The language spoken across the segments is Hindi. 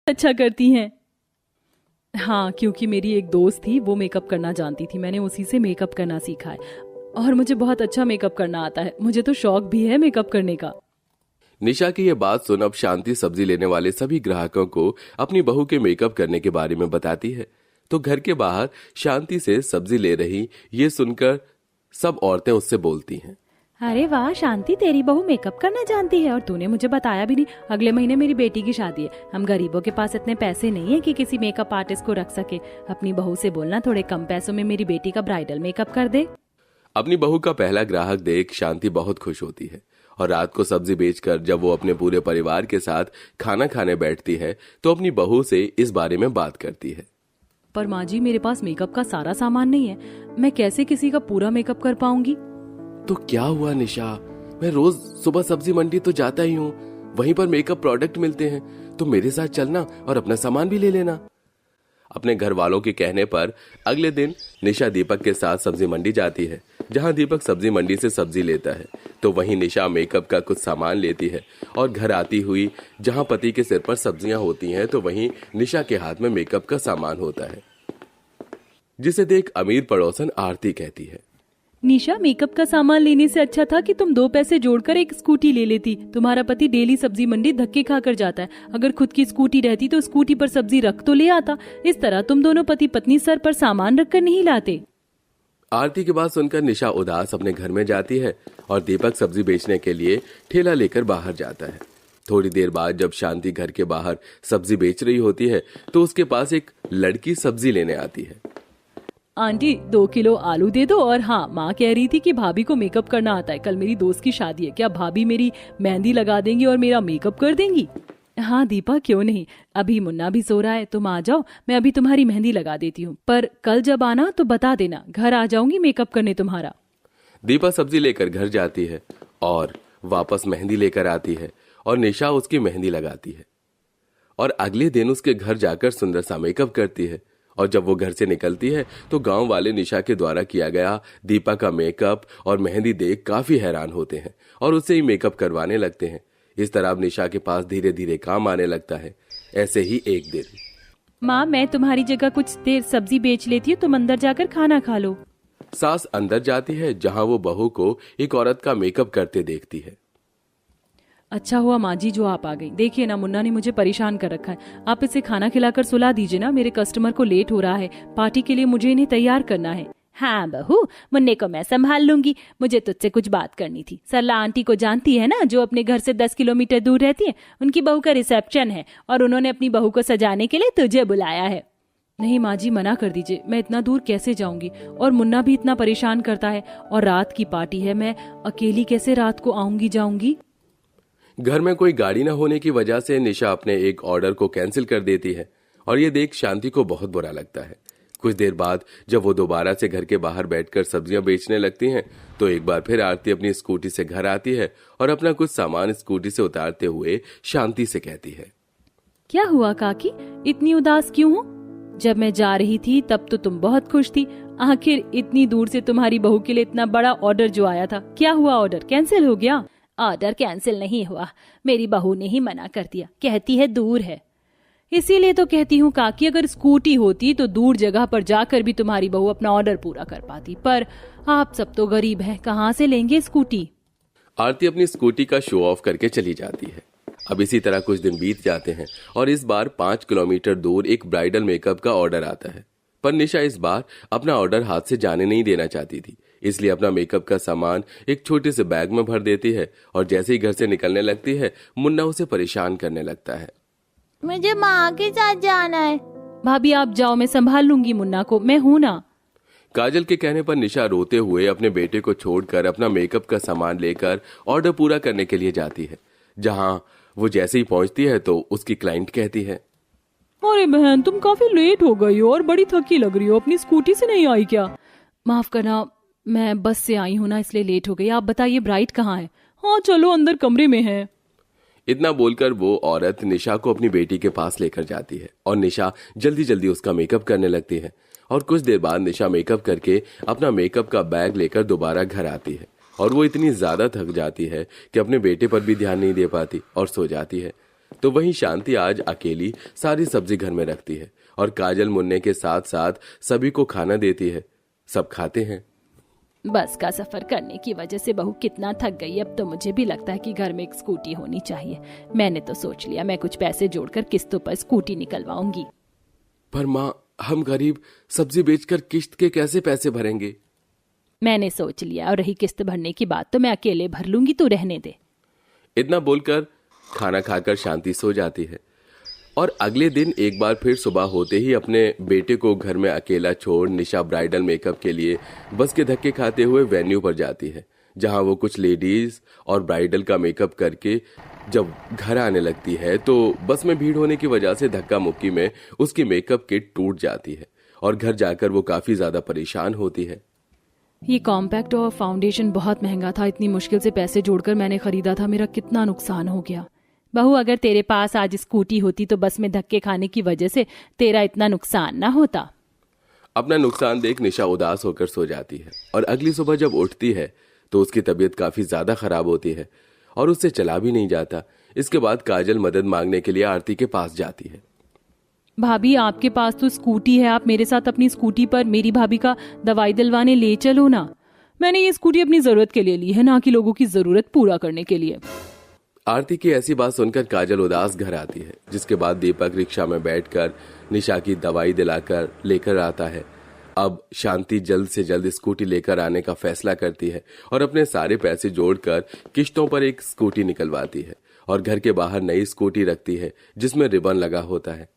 अच्छा करती हैं। हाँ, क्योंकि मेरी एक दोस्त थी, वो मेकअप करना जानती थी, मैंने उसी से मेकअप करना सीखा है और मुझे बहुत अच्छा मेकअप करना आता है। मुझे तो शौक भी है मेकअप करने का। निशा की ये बात सुन अब शांति सब्जी लेने वाले सभी ग्राहकों को अपनी बहू के मेकअप करने के बारे में बताती है। तो घर के बाहर शांति से सब्जी ले रही ये सुनकर सब औरतें उससे बोलती हैं, अरे वाह शांति, तेरी बहू मेकअप करना जानती है और तूने मुझे बताया भी नहीं। अगले महीने मेरी बेटी की शादी है, हम गरीबों के पास इतने पैसे नहीं है कि किसी मेकअप आर्टिस्ट को रख सके। अपनी बहू से बोलना थोड़े कम पैसों में मेरी बेटी का ब्राइडल मेकअप कर दे। अपनी बहू का पहला ग्राहक देख शांति बहुत खुश होती है और रात को सब्जी बेचकर जब वो अपने पूरे परिवार के साथ खाना खाने बैठती है तो अपनी बहू से इस बारे में बात करती है। पर माँ जी, मेरे पास मेकअप का सारा सामान नहीं है, मैं कैसे किसी का पूरा मेकअप कर पाऊंगी? तो क्या हुआ निशा, मैं रोज सुबह सब्जी मंडी तो जाता ही हूँ, वहीं पर मेकअप प्रोडक्ट मिलते हैं, तो मेरे साथ चलना और अपना सामान भी ले लेना। अपने घर वालों के कहने पर अगले दिन निशा दीपक के साथ सब्जी मंडी जाती है। जहां दीपक सब्जी मंडी से सब्जी लेता है तो वहीं निशा मेकअप का कुछ सामान लेती है और घर आती हुई जहां पति के सिर पर सब्जियां होती हैं तो वहीं निशा के हाथ में मेकअप का सामान होता है, जिसे देख अमीर पड़ोसन आरती कहती है, निशा, मेकअप का सामान लेने से अच्छा था कि तुम 2 पैसे जोड़कर एक स्कूटी ले लेती। तुम्हारा पति डेली सब्जी मंडी धक्के खाकर जाता है, अगर खुद की स्कूटी रहती तो स्कूटी पर सब्जी रख तो ले आता। इस तरह तुम दोनों पति पत्नी सर पर सामान रखकर नहीं लाते। आरती की बात सुनकर निशा उदास अपने घर में जाती है और दीपक सब्जी बेचने के लिए ठेला लेकर बाहर जाता है। थोड़ी देर बाद जब शांति घर के बाहर सब्जी बेच रही होती है तो उसके पास एक लड़की सब्जी लेने आती है। आंटी, 2 किलो आलू दे दो। और हाँ, माँ कह रही थी कि भाभी को मेकअप करना आता है, कल मेरी दोस्त की शादी है, क्या भाभी मेरी मेहंदी लगा देंगी और मेरा मेकअप कर देंगी? हाँ दीपा, क्यों नहीं, अभी मुन्ना भी सो रहा है, तुम आ जाओ, मैं अभी तुम्हारी मेहंदी लगा देती हूँ, पर कल जब आना तो बता देना, घर आ जाऊंगी मेकअप करने तुम्हारा। दीपा सब्जी लेकर घर जाती है और वापस मेहंदी लेकर आती है और निशा उसकी मेहंदी लगाती है और अगले दिन उसके घर जाकर सुंदर सा मेकअप करती है। और जब वो घर से निकलती है तो गांव वाले निशा के द्वारा किया गया दीपा का मेकअप और मेहंदी देख काफी हैरान होते हैं और उससे ही मेकअप करवाने लगते हैं। इस तरह अब निशा के पास धीरे धीरे काम आने लगता है। ऐसे ही एक दिन, माँ, मैं तुम्हारी जगह कुछ देर सब्जी बेच लेती हूँ, तुम अंदर जाकर खाना खा लो। सास अंदर जाती है जहां वो बहू को एक औरत का मेकअप करते देखती है। अच्छा हुआ माँ जी जो आप आ गई। देखिए ना, मुन्ना ने मुझे परेशान कर रखा है, आप इसे खाना खिलाकर सुला दीजिए ना, मेरे कस्टमर को लेट हो रहा है, पार्टी के लिए मुझे इन्हें तैयार करना है। हाँ बहू, मुन्ने को मैं संभाल लूंगी, मुझे तुझसे कुछ बात करनी थी। सरला आंटी को जानती है ना, जो अपने घर से 10 किलोमीटर दूर रहती है, उनकी बहू का रिसेप्शन है और उन्होंने अपनी बहू को सजाने के लिए तुझे बुलाया है। नहीं माँ जी, मना कर दीजिए, मैं इतना दूर कैसे जाऊंगी, और मुन्ना भी इतना परेशान करता है, और रात की पार्टी है, मैं अकेली कैसे रात को आऊंगी जाऊंगी। घर में कोई गाड़ी न होने की वजह से निशा अपने एक ऑर्डर को कैंसिल कर देती है और ये देख शांति को बहुत बुरा लगता है। कुछ देर बाद जब वो दोबारा से घर के बाहर बैठकर सब्जियां बेचने लगती हैं तो एक बार फिर आरती अपनी स्कूटी से घर आती है और अपना कुछ सामान स्कूटी से उतारते हुए शांति से कहती है, क्या हुआ काकी, इतनी उदास क्यों हो? जब मैं जा रही थी तब तो तुम बहुत खुश थी, आखिर इतनी दूर से तुम्हारी बहू के लिए इतना बड़ा ऑर्डर जो आया था, क्या हुआ, ऑर्डर कैंसिल हो गया? ऑर्डर कैंसिल नहीं हुआ, मेरी बहू ने ही मना कर दिया, कहती है दूर है। इसीलिए तो कहती हूँ काकी, अगर स्कूटी होती तो दूर जगह पर जाकर भी तुम्हारी बहू अपना ऑर्डर पूरा कर पाती, पर आप सब तो गरीब हैं, कहाँ से लेंगे स्कूटी। आरती अपनी स्कूटी का शो ऑफ करके चली जाती है। अब इसी तरह कुछ दिन बीत जाते हैं और इस बार 5 किलोमीटर दूर एक ब्राइडल मेकअप का ऑर्डर आता है, पर निशा इस बार अपना ऑर्डर हाथ से जाने नहीं देना चाहती थी, इसलिए अपना मेकअप का सामान एक छोटे से बैग में भर देती है और जैसे ही घर से निकलने लगती है मुन्ना उसे परेशान करने लगता है, मुझे माँ के साथ जाना है। भाभी आप जाओ, मैं संभाल लूंगी मुन्ना को, मैं हूं ना। काजल के कहने पर निशा रोते हुए अपने बेटे को छोड़कर अपना मेकअप का सामान लेकर ऑर्डर पूरा करने के लिए जाती है। जहां वो जैसे ही पहुंचती है तो उसकी क्लाइंट कहती है, अरे बहन, तुम काफी लेट हो गई हो और बड़ी थकी लग रही हो, अपनी स्कूटी से नहीं आई क्या? माफ करना, मैं बस से आई हूँ ना, इसलिए लेट हो गई। आप बताइए ब्राइड कहाँ है? हाँ चलो, अंदर कमरे में है। इतना बोलकर वो औरत निशा को अपनी बेटी के पास लेकर जाती है और निशा जल्दी जल्दी उसका मेकअप करने लगती है और कुछ देर बाद निशा मेकअप करके अपना मेकअप का बैग लेकर दोबारा घर आती है। और वो इतनी ज्यादा थक जाती है कि अपने बेटे पर भी ध्यान नहीं दे पाती और सो जाती है। तो वहीं शांति आज अकेली सारी सब्जी घर में रखती है और काजल मुन्ने के साथ साथ सभी को खाना देती है। सब खाते हैं। बस का सफर करने की वजह से बहू कितना थक गई। अब तो मुझे भी लगता है कि घर में एक स्कूटी होनी चाहिए। मैंने तो सोच लिया मैं कुछ पैसे जोड़कर किस्तों पर स्कूटी निकलवाऊंगी। पर माँ, हम गरीब सब्जी बेचकर किश्त के कैसे पैसे भरेंगे? मैंने सोच लिया, और रही किस्त भरने की बात तो मैं अकेले भर लूंगी, तू रहने दे। इतना बोलकर खाना खाकर शांति सो जाती है और अगले दिन एक बार फिर सुबह होते ही अपने बेटे को घर में अकेला छोड़ निशा ब्राइडल मेकअप के लिए बस के धक्के खाते हुए वेन्यू पर जाती है, जहां वो कुछ लेडीज और ब्राइडल का मेकअप करके जब घर आने लगती है तो बस में भीड़ होने की वजह से धक्का मुक्की में उसकी मेकअप किट टूट जाती है और घर जाकर वो काफी ज्यादा परेशान होती है। ये कॉम्पैक्ट और फाउंडेशन बहुत महंगा था। इतनी मुश्किल से पैसे जोड़कर मैंने खरीदा था। मेरा कितना नुकसान हो गया। बहू, अगर तेरे पास आज स्कूटी होती तो बस में धक्के खाने की वजह से तेरा इतना नुकसान ना होता। अपना नुकसान देख निशा उदास होकर सो जाती है और अगली सुबह जब उठती है तो उसकी तबीयत काफी ज्यादा खराब होती है और उससे चला भी नहीं जाता। इसके बाद काजल मदद मांगने के लिए आरती के पास जाती है। भाभी, आपके पास तो स्कूटी है, आप मेरे साथ अपनी स्कूटी पर मेरी भाभी का दवाई दिलवाने ले चलो ना। मैंने ये स्कूटी अपनी जरूरत के लिए ली है, ना कि लोगों की जरूरत पूरा करने के लिए। आरती की ऐसी बात सुनकर काजल उदास घर आती है, जिसके बाद दीपक रिक्शा में बैठकर निशा की दवाई दिलाकर लेकर आता है। अब शांति जल्द से जल्द स्कूटी लेकर आने का फैसला करती है और अपने सारे पैसे जोड़कर किश्तों पर एक स्कूटी निकलवाती है और घर के बाहर नई स्कूटी रखती है जिसमें रिबन लगा होता है।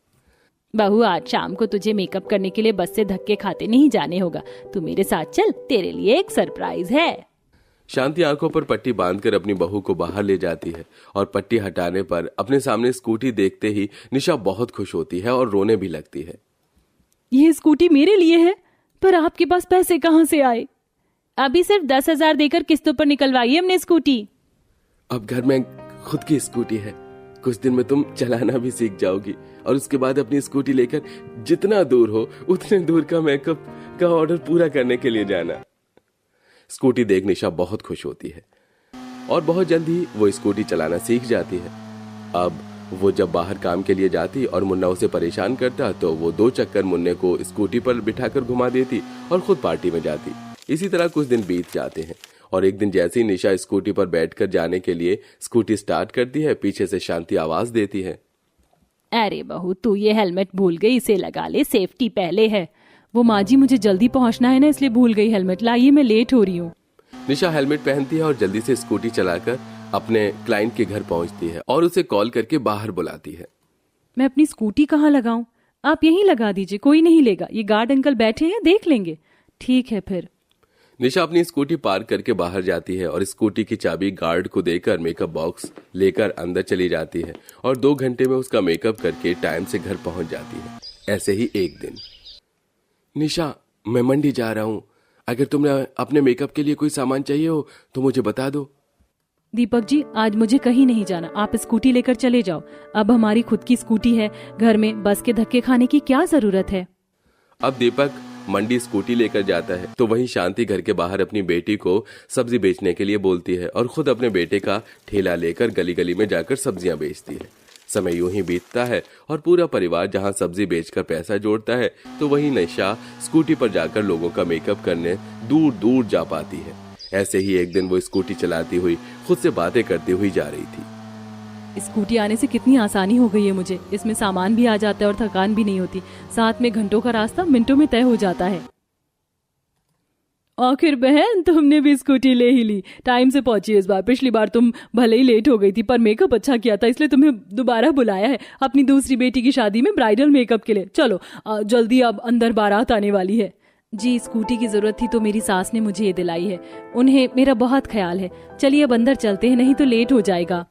बहू, आज शाम को तुझे मेकअप करने के लिए बस से धक्के खाते नहीं जाने होगा। तू मेरे साथ चल, तेरे लिए एक सरप्राइज है। शांति आंखों पर पट्टी बांधकर अपनी बहू को बाहर ले जाती है और पट्टी हटाने पर अपने सामने स्कूटी देखते ही निशा बहुत खुश होती है और रोने भी लगती है। ये स्कूटी मेरे लिए है, पर आपके पास पैसे कहाँ से आए? अभी सिर्फ 10,000 देकर किस्तों पर निकलवाइए हमने स्कूटी। अब घर में खुद की स्कूटी है, कुछ दिन में तुम चलाना भी सीख जाओगी और उसके बाद अपनी स्कूटी लेकर जितना दूर हो उतने दूर का मेकअप का ऑर्डर पूरा करने के लिए जाना। स्कूटी देख निशा बहुत खुश होती है और बहुत जल्द ही वो स्कूटी चलाना सीख जाती है। अब वो जब बाहर काम के लिए जाती और मुन्ना उसे परेशान करता तो वो 2 चक्कर मुन्ने को स्कूटी पर बिठाकर घुमा देती और खुद पार्टी में जाती। इसी तरह कुछ दिन बीत जाते हैं और एक दिन जैसे ही निशा स्कूटी पर बैठकर जाने के लिए स्कूटी स्टार्ट करती है, पीछे से शांति आवाज देती है, अरे बहू, तू ये हेलमेट भूल गई, इसे लगा ले, सेफ्टी पहले है। वो माँ जी, मुझे जल्दी पहुंचना है ना, इसलिए भूल गई हेलमेट। लाइए, मैं लेट हो रही हूँ। निशा हेलमेट पहनती है और जल्दी से स्कूटी चलाकर अपने क्लाइंट के घर पहुंचती है और उसे कॉल करके बाहर बुलाती है। मैं अपनी स्कूटी कहाँ लगाऊं? आप यहीं लगा दीजिए, कोई नहीं लेगा। ये गार्ड अंकल बैठे हैं, देख लेंगे। ठीक है फिर। निशा अपनी स्कूटी पार्क करके बाहर जाती है और स्कूटी की चाबी गार्ड को देकर मेकअप बॉक्स लेकर अंदर चली जाती है और 2 घंटे में उसका मेकअप करके टाइम से घर पहुंच जाती है। ऐसे ही एक दिन, निशा, मैं मंडी जा रहा हूं, अगर तुम्हें अपने मेकअप के लिए कोई सामान चाहिए हो तो मुझे बता दो। दीपक जी, आज मुझे कहीं नहीं जाना, आप स्कूटी लेकर चले जाओ। अब हमारी खुद की स्कूटी है, घर में बस के धक्के खाने की क्या जरूरत है। अब दीपक मंडी स्कूटी लेकर जाता है तो वहीं शांति घर के बाहर अपनी बेटी को सब्जी बेचने के लिए बोलती है और खुद अपने बेटे का ठेला लेकर गली गली में जाकर सब्जियां बेचती है। समय यूं ही बीतता है और पूरा परिवार जहां सब्जी बेचकर पैसा जोड़ता है तो वहीं निशा स्कूटी पर जाकर लोगों का मेकअप करने दूर दूर जा पाती है। ऐसे ही एक दिन वो स्कूटी चलाती हुई खुद से बातें करती हुई जा रही थी। स्कूटी आने से कितनी आसानी हो गई है मुझे। इसमें सामान भी आ जाता है और थकान भी नहीं होती। साथ में घंटों का रास्ता मिनटों में तय हो जाता है। आखिर बहन, तुमने भी स्कूटी ले ही ली। टाइम से पहुंची इस बार। पिछली बार तुम भले ही लेट हो गई थी, पर मेकअप अच्छा किया था, इसलिए तुम्हें दोबारा बुलाया है अपनी दूसरी बेटी की शादी में ब्राइडल मेकअप के लिए। चलो जल्दी, अब अंदर बारात आने वाली है। जी, स्कूटी की जरूरत थी तो मेरी सास ने मुझे ये दिलाई है। उन्हें मेरा बहुत ख्याल है। चलिए अब अंदर चलते हैं, नहीं तो लेट हो जाएगा।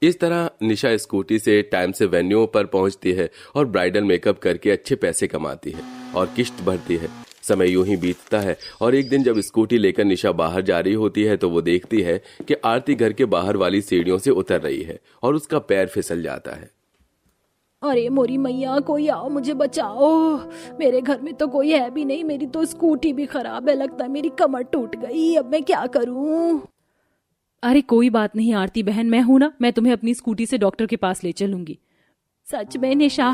इस तरह निशा स्कूटी से टाइम से वेन्यू पर पहुंचती है और ब्राइडल मेकअप करके अच्छे पैसे कमाती है और किश्त भरती है। समय यूं ही बीतता है और एक दिन जब स्कूटी लेकर निशा बाहर जा रही होती है तो वो देखती है कि आरती घर के बाहर वाली सीढ़ियों से उतर रही है और उसका पैर फिसल जाता है। अरे मोरी मैया, कोई आओ, मुझे बचाओ। मेरे घर में तो कोई है भी नहीं, मेरी तो स्कूटी भी खराब है, लगता है मेरी कमर टूट गई। अब मैं क्या करूं? अरे कोई बात नहीं आरती बहन, मैं हूं ना, मैं तुम्हें अपनी स्कूटी से डॉक्टर के पास ले चलूंगी। सच में निशा,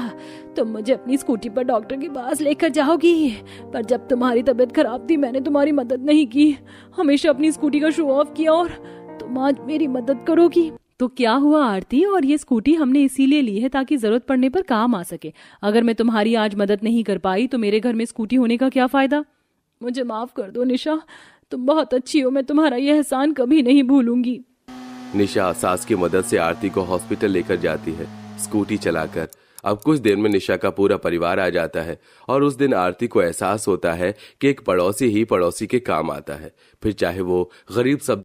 तुम मुझे अपनी स्कूटी पर डॉक्टर के पास लेकर जाओगी? पर जब तुम्हारी तबीयत खराब थी मैंने तुम्हारी मदद नहीं की, हमेशा अपनी स्कूटी का शो ऑफ किया, और तुम आज मेरी मदद करोगी? तो क्या हुआ आरती, और ये स्कूटी हमने इसीलिए ली है ताकि जरूरत पड़ने पर काम आ सके। अगर मैं तुम्हारी आज मदद नहीं कर पाई तो मेरे घर में स्कूटी होने का क्या फायदा? मुझे माफ कर दो निशा, तुम बहुत अच्छी हो, मैं तुम्हारा यह एहसान कभी नहीं भूलूंगी। निशा सास की मदद से आरती को हॉस्पिटल लेकर जाती है स्कूटी चलाकर। अब कुछ देर में निशा का पूरा परिवार आ जाता है और उस दिन आरती को एहसास होता है कि एक पड़ोसी ही पड़ोसी के काम आता है, फिर चाहे वो गरीब सब